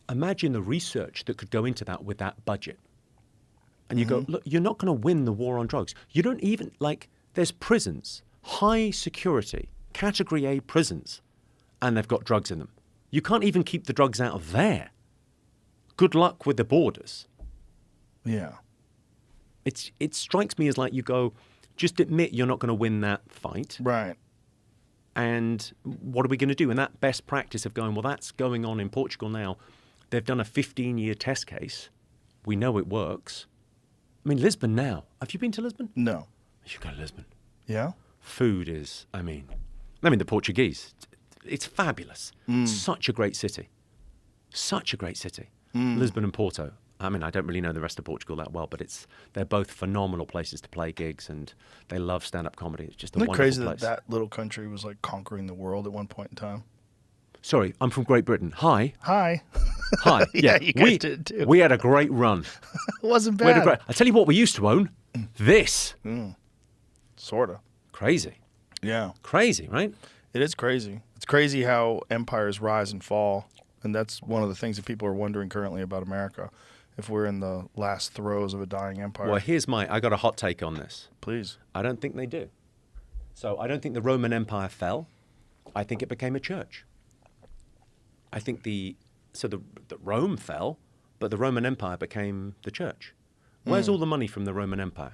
imagine the research that could go into that with that budget. And you go, look, you're not going to win the war on drugs. You don't even, like, there's prisons, high security, category A prisons, and they've got drugs in them. You can't even keep the drugs out of there. Good luck with the borders. Yeah. It strikes me as like you go, just admit you're not going to win that fight. Right. And what are we going to do? And that best practice of going, well, that's going on in Portugal now. They've done a 15-year test case. We know it works. I mean, Lisbon now. Have you been to Lisbon? No. You should go to Lisbon. Yeah? Food is, I mean, the Portuguese. It's fabulous. Such a great city. Such a great city. Lisbon and Porto. I mean, I don't really know the rest of Portugal that well, but they're both phenomenal places to play gigs, and they love stand-up comedy. It's just a wonderful crazy place. that little country was like conquering the world at one point in time? Sorry, I'm from Great Britain. Hi. Hi. Hi. Yeah, you guys did too. We had a great run. It wasn't We had a bad. great, I tell you what we used to own. This. Sort of. Crazy. Yeah. Crazy, right? It is crazy. It's crazy how empires rise and fall. And that's one of the things that people are wondering currently about America, if we're in the last throes of a dying empire. Well, I got a hot take on this. Please. I don't think they do. So I don't think the Roman Empire fell. I think it became a church. I think the Rome fell, but the Roman Empire became the church. Where's all the money from the Roman Empire?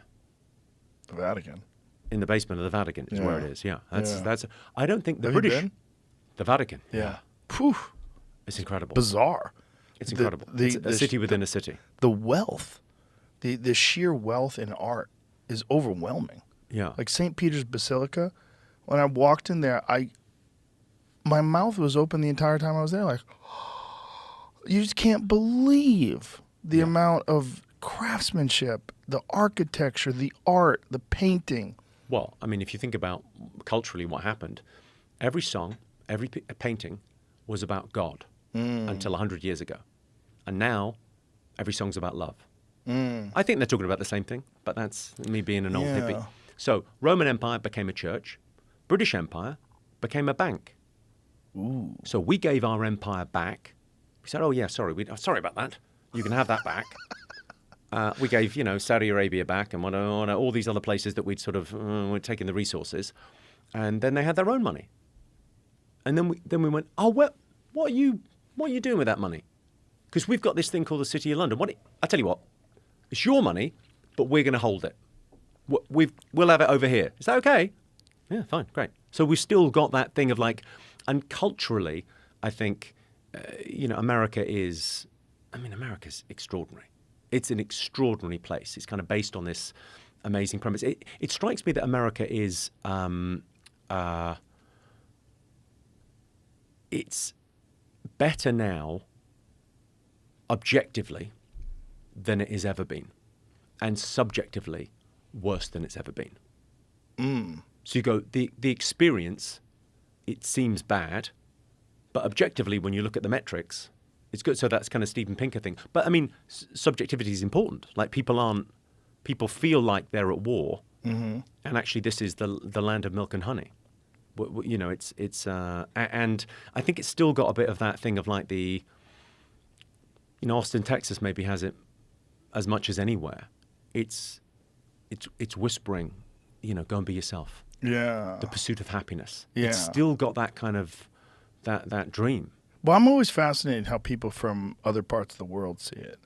The Vatican. In the basement of the Vatican is where it is. Yeah, that's. I don't think the Have you British, been? the Vatican. Yeah. Phew. It's incredible. Bizarre. It's incredible. It's a city within a city. The wealth, the sheer wealth in art is overwhelming. Yeah. Like St. Peter's Basilica, when I walked in there, my mouth was open the entire time I was there. Like, you just can't believe the amount of craftsmanship, the architecture, the art, the painting. Well, I mean, if you think about culturally what happened, every song, every painting was about God until 100 years ago. And now every song's about love. I think they're talking about the same thing, but that's me being an old hippie. So Roman Empire became a church. British Empire became a bank. Ooh. So we gave our empire back. We said, oh, yeah, sorry. Sorry about that. You can have that back. We gave, Saudi Arabia back and all these other places that we'd sort of were taking the resources. And then they had their own money. And then we went, oh, well, what are you doing with that money? Because we've got this thing called the City of London. I tell you what, it's your money, but we're going to hold it. We'll have it over here. Is that okay? Yeah, fine, great. So we've still got that thing of like, and culturally, I think, America's extraordinary. It's an extraordinary place. It's kind of based on this amazing premise. It strikes me that America is, it's better now, objectively, than it has ever been, and subjectively, worse than it's ever been. So you go, the experience, it seems bad, but objectively, when you look at the metrics, it's good. So that's kind of Steven Pinker thing. But I mean, subjectivity is important. Like people feel like they're at war, and actually this is the land of milk and honey. And I think it's still got a bit of that thing of like Austin, Texas maybe has it as much as anywhere. It's whispering, go and be yourself. Yeah. The pursuit of happiness. Yeah. It's still got that kind of that dream. Well, I'm always fascinated how people from other parts of the world see it.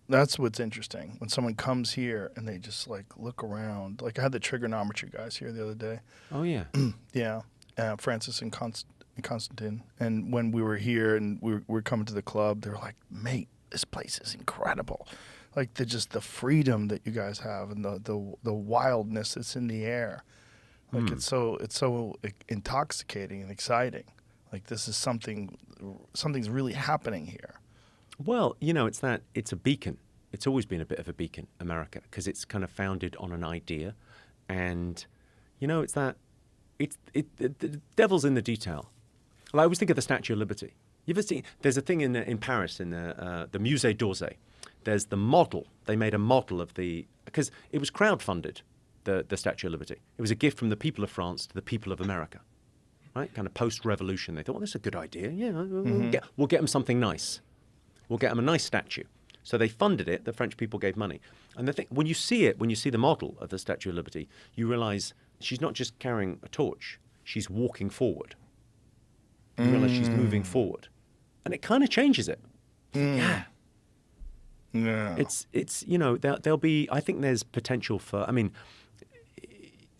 That's what's interesting. When someone comes here and they just like look around. Like I had the trigonometry guys here the other day. Oh, yeah. Yeah. Francis and Constantine. And when we were here and we were coming to the club, they were like, mate, this place is incredible. Like the freedom that you guys have and the wildness that's in the air. Like it's so intoxicating and exciting. Like this is something's really happening here. Well, it's a beacon. It's always been a bit of a beacon, America, because it's kind of founded on an idea. And, the devil's in the detail. Well, I always think of the Statue of Liberty. You ever seen, there's a thing in Paris, in the Musée d'Orsay. There's the model. They made a model of because it was crowdfunded, the Statue of Liberty. It was a gift from the people of France to the people of America. right? Kind of post-revolution. They thought, well, that's a good idea. Yeah, we'll get them something nice. We'll get them a nice statue. So they funded it. The French people gave money. And the thing, when you see the model of the Statue of Liberty, you realize she's not just carrying a torch. She's walking forward. You realize she's moving forward. And it kind of changes it. Yeah. Yeah. It's there'll be, I think there's potential for,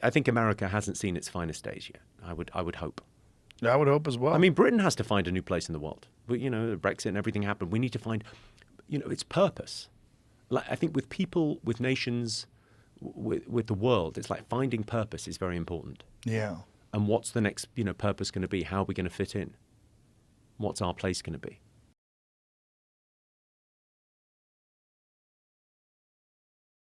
I think America hasn't seen its finest days yet. I would hope. I would hope as well. I mean, Britain has to find a new place in the world. But, Brexit and everything happened. We need to find, its purpose. Like, I think with people, with nations, with the world, it's like finding purpose is very important. Yeah. And what's the next, purpose going to be? How are we going to fit in? What's our place going to be?